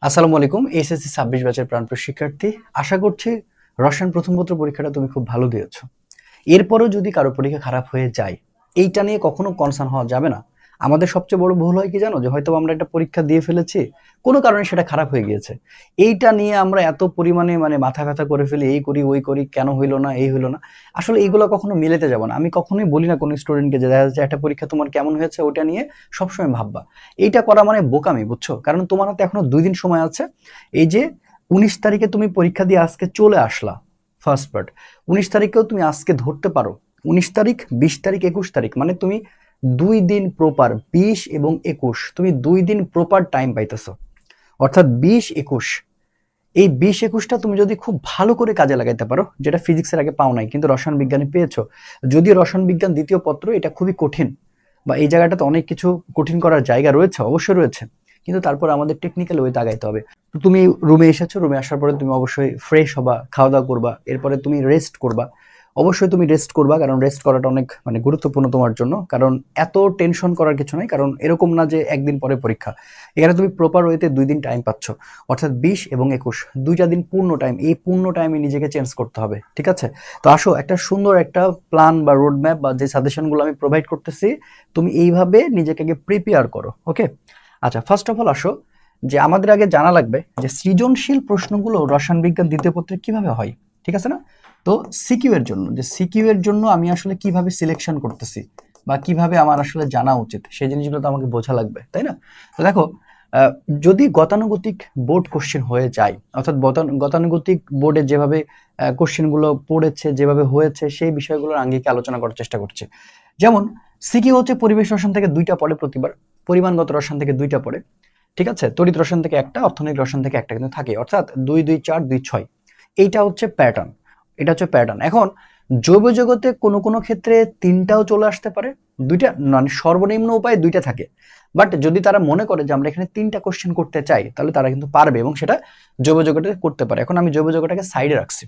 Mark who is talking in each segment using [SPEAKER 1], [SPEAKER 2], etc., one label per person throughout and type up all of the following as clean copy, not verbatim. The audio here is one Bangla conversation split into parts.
[SPEAKER 1] আসসালামু আলাইকুম। এসএসসি 26 ব্যাচের প্রাণপ্রিয় শিক্ষার্থী, আশা করছি রসায়ন প্রথম পত্র পরীক্ষাটা তুমি খুব ভালো দিয়েছো। এরপরও যদি কারো পরীক্ষা খারাপ হয়ে যায়, এইটা নিয়ে কখনো কনসার্ন হওয়া যাবে না। আমাদের সবচেয়ে বড় ভুল হয় কি জানো, যে হয়তো আমরা একটা পরীক্ষা দিয়ে ফেলেছি, কোনো কারণে সেটা খারাপ হয়ে গিয়েছে। এইটা নিয়ে আমরা এত পরিমাণে মাথা ব্যথা করে ফেলি, এই করি ওই করি, কেন হইলো না এই হইলো না। আসলে এইগুলো কখনো মিলাতে যাব না। আমি কখনোই বলি না কোনো স্টুডেন্টকে যে দেখা যাচ্ছে একটা পরীক্ষা তোমার কেমন হয়েছে ওটা নিয়ে সবসময় ভাববা। এইটা করা মানে বোকামি, বুঝছো? কারণ তোমার হাতে এখনো 2 দিন সময় আছে। এই যে 19 তারিখে তুমি পরীক্ষা দিয়ে আজকে চলে আসলা, ফার্স্ট পার্ট। 19 তারিখেও তুমি আজকে ধরতে পারো 19 তারিখ, 20 তারিখ, 21 তারিখ, মানে তুমি 2 দিন প্রপার, 20 এবং 21, তুমি 2 দিন প্রপার টাইম পাইতেছো। অর্থাৎ 20-21, এই 20-21টা তুমি যদি খুব ভালো করে কাজে লাগাইতে পারো, যেটা ফিজিক্সের আগে পাও নাই কিন্তু রসায়ন বিজ্ঞানে পেয়েছো। যদিও রসায়ন বিজ্ঞান দ্বিতীয় পত্র এটা খুবই কঠিন, বা এই জায়গাটাতে অনেক কিছু কঠিন করার জায়গা রয়েছে, অবশ্যই রয়েছে, কিন্তু তারপর আমাদের টেকনিক্যাল ওয়েতে আগাইতে হবে। তো তুমি রুমে এসেছো, রুমে আসার পরে তুমি অবশ্যই ফ্রেশ হবা, খাওয়া দাওয়া করবা, এরপরে তুমি রেস্ট করবা। অবশ্যই তুমি রেস্ট করবা, কারণ রেস্ট করাটা অনেক গুরুত্বপূর্ণ তোমার জন্য। কারণ এত টেনশন করার কিছু নাই, কারণ এরকম না যে একদিন পরে পরীক্ষা। এখানে তুমি প্রপার ওয়েতে 2 দিন টাইম পাচ্ছ। অর্থাৎ 20 এবং 21, 2টা দিন পূর্ণ টাইম। এই পূর্ণ টাইমে নিজেকে চেঞ্জ করতে হবে, ঠিক আছে? তো আসো, একটা সুন্দর একটা প্ল্যান বা রোড ম্যাপ বা যে সাজেশনগুলো আমি প্রোভাইড করতেছি, তুমি এইভাবে নিজেকে আগে প্রিপেয়ার করো, ওকে? আচ্ছা, ফার্স্ট অফ অল আসো, যে আমাদের আগে জানা লাগবে যে সৃজনশীল প্রশ্নগুলো রসায়ন বিজ্ঞান দ্বিতীয় পত্রে কিভাবে হয়, ঠিক আছে না? তো সিকিউ এর জন্য, যে সিকিউ এর জন্য আমি আসলে কিভাবে সিলেকশন করতেছি বা কিভাবে আমার আসলে জানা উচিত, সেই জিনিসগুলো তো আমাকে বোঝা লাগবে, তাই না? তো দেখো, আহ, যদি গতানুগতিক বোর্ড কোশ্চেন হয়ে যায়, অর্থাৎ গতানুগতিক বোর্ডে যেভাবে কোশ্চেনগুলো পড়েছে, যেভাবে হয়েছে, সেই বিষয়গুলোর আঙ্গিকে আলোচনা করার চেষ্টা করছে। যেমন সিকিউ হচ্ছে পরিবেশ রসায়ন থেকে 2টা পড়ে প্রতিবার, পরিমাণগত রসায়ন থেকে 2টা পড়ে, ঠিক আছে? তড়িৎ রসায়ন থেকে একটা, অর্থনৈতিক রসায়ন থেকে একটা কিন্তু থাকে, অর্থাৎ 2 2 4 2 6। এইটা হচ্ছে প্যাটার্ন, এটা হচ্ছে প্যাটার্ন। এখন জৈব জগতে কোনো কোনো ক্ষেত্রে 3টাও চলে আসতে পারে, 2টা সর্বনিম্ন উপায় 2টা থাকে। বাট যদি তারা মনে করে যে আমরা এখানে 3টা কোশ্চেন করতে চাই, তাহলে তারা কিন্তু পারবে এবং সেটা জৈব জগতে করতে পারে। এখন আমি জৈব জগৎটাকে সাইডে রাখছি।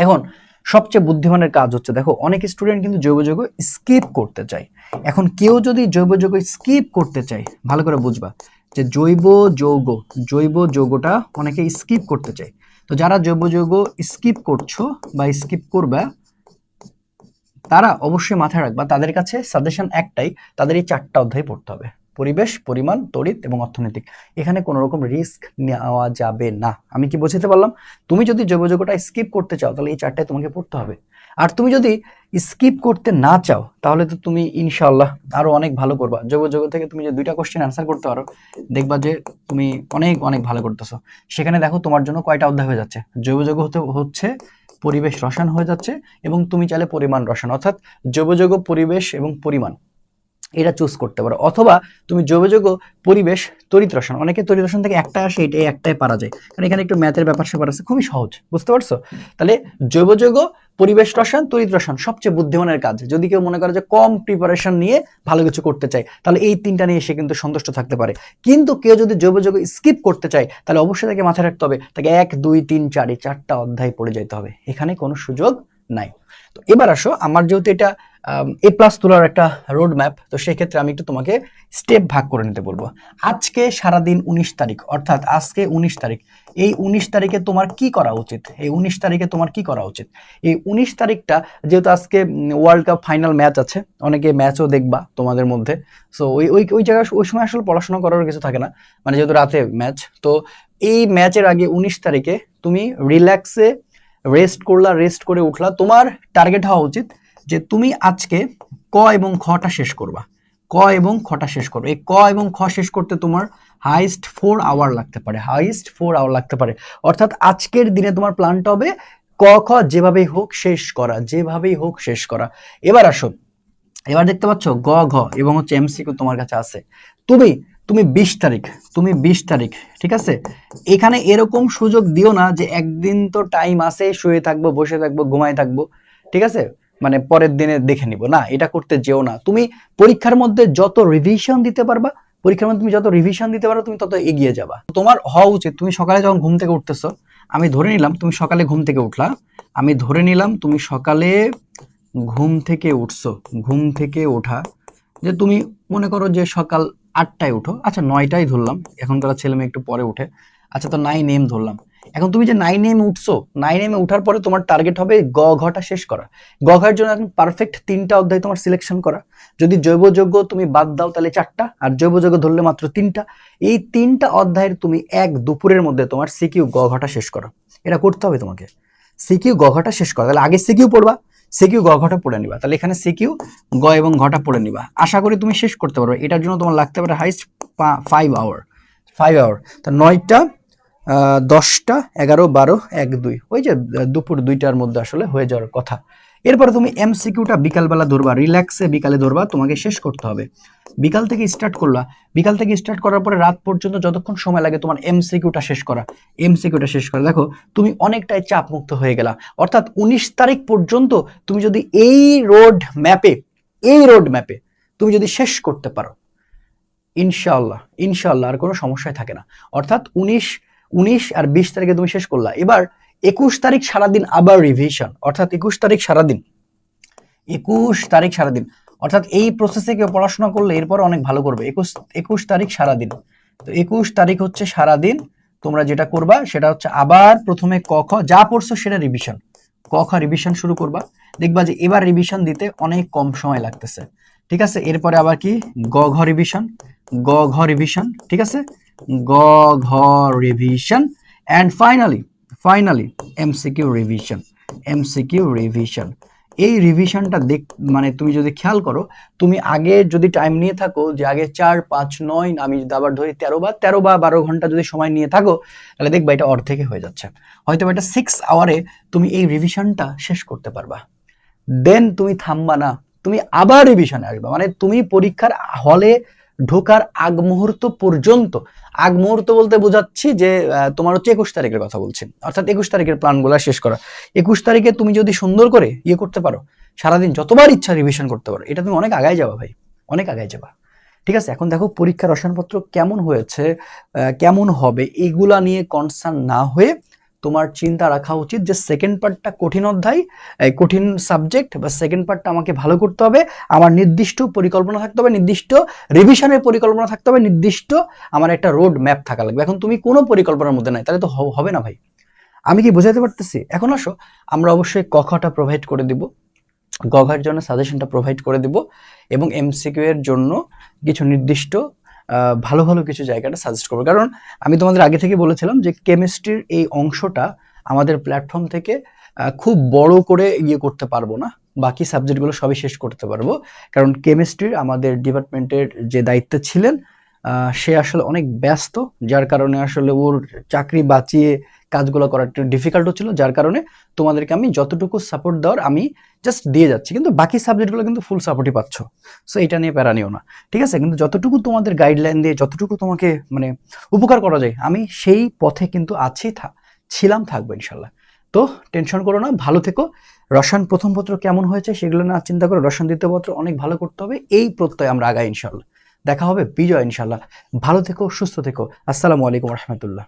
[SPEAKER 1] এখন সবচেয়ে বুদ্ধিমানের কাজ হচ্ছে, দেখো অনেক স্টুডেন্ট কিন্তু জৈব যৌগ স্কিপ করতে চায়। এখন কেউ যদি জৈব যৌগ স্কিপ করতে চায়, ভালো করে বুঝবা যে জৈব যৌগটা অনেকে স্কিপ করতে চায়। তো যারা জৈব যৌগ স্কিপ করছো বা স্কিপ করবা, তারা অবশ্যই মাথায় রাখবা, তাদের কাছে সাজেশন একটাই, তাদের এই 4টা অধ্যায় পড়তে হবে: পরিবেশ, পরিমাণ, তড়িৎ এবং অর্থনৈতিক। এখানে কোনো রকম রিস্ক নেওয়া যাবে না। আমি কি বোঝাতে পারলাম? তুমি যদি জৈব যৌগটা স্কিপ করতে চাও, তাহলে এই 4টায় তোমাকে পড়তে হবে। আর তুমি যদি স্কিপ করতে না চাও, তাহলে তো তুমি ইনশাআল্লাহ আরো অনেক ভালো করবা। জৈব যৌগ থেকে তুমি যে 2টা কোশ্চেন অ্যান্সার করতে পারো, দেখবা যে তুমি অনেক অনেক ভালো করতেছো। সেখানে দেখো তোমার জন্য কয়টা অধ্যায় হয়ে যাচ্ছে, জৈব যৌগ হচ্ছে পরিবেশ রসায়ন হয়ে যাচ্ছে, এবং তুমি চাইলে পরিমাণ রসায়ন, অর্থাৎ জৈব যৌগ, পরিবেশ এবং পরিমাণ, এটা চুজ করতে পারো। অথবা তুমি জৈব যৌগ, পরিবেশ, তড়িৎ রসায়ন, অনেকে তড়িৎ রসায়ন থেকে একটা আসে, এটা একটাই পারা যায়, কারণ এখানে একটু ম্যাথের ব্যাপার স্যাপার আছে, খুবই সহজ, বুঝতে পারছো? তাহলে জৈব যৌগ, পরিবেশ রসায়ন, তড়িৎ রসায়ন সবচেয়ে বুদ্ধিমানের কাজ। যদি কেউ মনে করে যে কম প্রিপারেশন নিয়ে ভালো কিছু করতে চায়, তাহলে এই 3টা নিয়ে সে কিন্তু সন্তুষ্ট থাকতে পারে। কিন্তু কেউ যদি জৈব যৌগ স্কিপ করতে চায়, তাহলে অবশ্যই তাকে মাথায় রাখতে হবে, তাকে 1 2 3 4 এই 4টা অধ্যায় পড়ে যেতে হবে, এখানে কোনো সুযোগ নাই। তো এবার আসো, আমার যেহেতু এটা A+ তোলার একটা রোড ম্যাপ, তো সেক্ষেত্রে আমি একটু তোমাকে স্টেপ ভাগ করে নিতে বলবো। আজকে সারাদিন 19 তারিখ, অর্থাৎ আজকে 19 তারিখ। এই 19 তারিখে তোমার কি করা উচিত? এই 19 তারিখে তোমার কি করা উচিত? এই 19 তারিখটা, যেহেতু আজকে ওয়ার্ল্ড কাপ ফাইনাল ম্যাচ আছে, অনেকে ম্যাচও দেখবা তোমাদের মধ্যে। সো ওই ওই ওই জায়গায় ওই সময় আসলে পড়াশোনা করার কিছু থাকে না, যেহেতু রাতে ম্যাচ। তো এই ম্যাচের আগে 19 তারিখে তুমি রিল্যাক্সে রেস্ট করলা, রেস্ট করে উঠলা, তোমার টার্গেট হওয়া উচিত যে তুমি আজকে ক এবং খটা শেষ করবা। ক এবং খটা শেষ করবে। এই ক এবং খ শেষ করতে তোমার হাইস্ট 4 আওয়ার লাগতে পারে, হাইস্ট 4 আওয়ার লাগতে পারে। অর্থাৎ আজকের দিনে তোমার প্ল্যানটা হবে ক খ যেভাবেই হোক শেষ করা, যেভাবেই হোক শেষ করা। এবার আসো, এবার দেখতে পাচ্ছ গ ঘ এবং হচ্ছে এমসিকিউ তোমার কাছে আছে। তুমি তুমি 20 তারিখ, তুমি 20 তারিখ, ঠিক আছে? এখানে এরকম সুযোগ দিও না যে একদিন তো টাইম আছে, শুয়ে থাকবো, বসে থাকবো, ঘুমায় থাকবো, ঠিক আছে, পরের দিনে দেখে নিব, না, এটা করতে যেও না। তুমি পরীক্ষার মধ্যে যত রিভিশন দিতে পারবা, পরীক্ষার মধ্যে তুমি যত রিভিশন দিতে পারো, তুমি তত এগিয়ে যাবা। তোমার হওয়া উচিত, তুমি সকালে যখন ঘুম থেকে উঠতেছো, আমি ধরে নিলাম তুমি সকালে ঘুম থেকে উঠলা, আমি ধরে নিলাম তুমি সকালে ঘুম থেকে উঠছো, ঘুম থেকে ওঠা, যে তুমি মনে করো যে সকাল 8টায় উঠো, আচ্ছা 9টায় ধরলাম, এখনকার ছেলে মেয়ে একটু পরে উঠে। আচ্ছা, তো 9M ধরলাম। এখন তুমি যে 9M উঠছো, 9M উঠার পরে তোমার টার্গেট হবে গ ঘটা শেষ করা। গ ঘের জন্য এখন পারফেক্ট 3টা অধ্যায় তোমার সিলেকশন করা। যদি জৈব যৌগ তুমি বাদ দাও তাহলে 4টা, আর জৈব যৌগ ধরলে মাত্র 3টা। এই 3টা অধ্যায়ের তুমি এক দুপুরের মধ্যে তোমার সিকিউ গ ঘটা শেষ করা। এটা করতে হবে তোমাকে, সিকিউ গ ঘটা শেষ করা। তাহলে আগে সিকিউ পড়বা, সিকিউ গ ঘটা পড়ে নিবা। তাহলে এখানে সিকিউ গ এবং ঘটা পড়ে নিবা, আশা করি তুমি শেষ করতে পারবে। এটার জন্য তোমার লাগতে পারে হাইস্ট 5 আওয়ার। 5 আওয়ার, তা 9টা 10টা 11 12 1 2, ওই যে দুপুর 2টার মধ্যে আসলে হয়ে যাওয়ার কথা। এরপরে তুমি এমসিকিউটা বিকালবেলা ধরবা, রিল্যাক্সে বিকালে ধরবা, তোমাকে শেষ করতে হবে। বিকাল থেকে স্টার্ট করলা, বিকাল থেকে স্টার্ট করার পরে রাত পর্যন্ত যতক্ষণ সময় লাগে তোমার এমসিকিউটা শেষ করা। এমসিকিউটা শেষ করা, দেখো তুমি অনেকটাই চাপ মুক্ত হয়ে গেলা। অর্থাৎ 19 তারিখ পর্যন্ত তুমি যদি এই রোড ম্যাপে তুমি যদি শেষ করতে পারো, ইনশাআল্লাহ ইনশাআল্লাহ আর কোনো সমস্যাই থাকে না। অর্থাৎ 19 আর 20 তারিখে তুমি শেষ করলা। এবার 21 তারিখ সারাদিন আবার রিভিশন, অর্থাৎ 21 তারিখ সারাদিন, অর্থাৎ এই প্রসেসে কেউ পড়াশোনা করলে এরপর অনেক ভালো করবে। 21 তারিখ সারাদিন, তো 21 তারিখ হচ্ছে সারাদিন তোমরা যেটা করবা সেটা হচ্ছে আবার প্রথমে ক খ যা পড়ছো সেটা রিভিশন, ক খ রিভিশন শুরু করবা। দেখবা যে এবার রিভিশন দিতে অনেক কম সময় লাগতেছে, ঠিক আছে। এরপরে আবার কি গ ঘ রিভিশন, ঠিক আছে, গ ঘ revision, and finally MCQ revision. এই রিভিশনটা মানে তুমি যদি খেয়াল করো, তুমি আগে যদি টাইম নিয়ে থাকো যে আগে 4 5 9, আমি যদি আবার ধরি 13 বা 12 ঘন্টা যদি সময় নিয়ে থাকো, তাহলে দেখবা এটা অর্ধেকে হয়ে যাচ্ছে। হয়তো এটা 6 আওয়ারে তুমি এই রিভিশনটা শেষ করতে পারবা। দেন তুমি থামবা না, তুমি আবার রিভিশনে আসবা। মানে তুমি পরীক্ষার হলে ঢোকার আগ মুহূর্ত পর্যন্ত, আগ মুহূর্ত বলতে বোঝাচ্ছি যে তোমার হচ্ছে 21 তারিখের কথা বলছি, অর্থাৎ 21 তারিখের প্ল্যানগুলো শেষ করা। 21 তারিখে তুমি যদি সুন্দর করে করতে পারো, সারাদিন যতবার ইচ্ছা রিভিশন করতে পারো, এটা তুমি অনেক আগায় যাবা ভাই, অনেক আগায় যাবা। ঠিক আছে, এখন দেখো পরীক্ষার রসায়নপত্র কেমন হয়েছে, কেমন হবে, এগুলা নিয়ে কনসার্ন না হয়ে তোমার চিন্তা রাখা উচিত যে সেকেন্ড পার্টটা কঠিন অধ্যায়, কঠিন সাবজেক্ট, বা সেকেন্ড পার্টটা আমাকে ভালো করতে হবে। আমার নির্দিষ্ট পরিকল্পনা থাকতে হবে, নির্দিষ্ট রিভিশনের পরিকল্পনা থাকতে হবে, নির্দিষ্ট আমার একটা রোড ম্যাপ থাকা লাগবে। এখন তুমি কোনো পরিকল্পনার মধ্যে নাই, তাহলে তো হবে না ভাই। আমি কি বোঝাতে পারতেছি? এখন আসো, আমরা অবশ্যই ক খটা প্রোভাইড করে দিব, গ ঘের জন্য সাজেশনটা প্রোভাইড করে দিব, এবং এমসিকিউ এর জন্য কিছু নির্দিষ্ট ভালো ভালো কিছু জায়গাটা সাজেস্ট করবো। কারণ আমি তোমাদের আগে থেকে বলেছিলাম যে কেমিস্ট্রির এই অংশটা আমাদের প্ল্যাটফর্ম থেকে খুব বড় করে করতে পারবো না, বাকি সাবজেক্টগুলো সবই শেষ করতে পারবো। কারণ কেমিস্ট্রির আমাদের ডিপার্টমেন্টের যে দায়িত্বে ছিলেন সে আসলে অনেক ব্যস্ত, যার কারণে আসলে ওর চাকরি বাঁচিয়ে কাজগুলো করা একটু ডিফিকাল্ট হচ্ছিল, যার কারণে তোমাদেরকে আমি যতটুকু সাপোর্ট দেওয়ার আমি জাস্ট দিয়ে যাচ্ছি, কিন্তু বাকি সাবজেক্টগুলো কিন্তু ফুল সাপোর্টই পাচ্ছ। সো এটা নিয়ে প্যারা নিও না, ঠিক আছে। কিন্তু যতটুকু তোমাদের গাইডলাইন দিয়ে যতটুকু তোমাকে মানে উপকার করা যায়, আমি সেই পথে কিন্তু আছি, ছিলাম, থাকবো ইনশাল্লাহ। তো টেনশন করো না, ভালো থেকো। রসায়ন প্রথম পত্র কেমন হয়েছে সেগুলো না চিন্তা করে রসায়ন দ্বিতীয় পত্র অনেক ভালো করতে হবে, এই প্রত্যয় আমরা আগাই ইনশাল্লাহ। দেখা হবে বিজয় ইনশাল্লাহ। ভালো থেকো, সুস্থ থেকো। আসসালামু আলাইকুম রহমতুল্লাহ।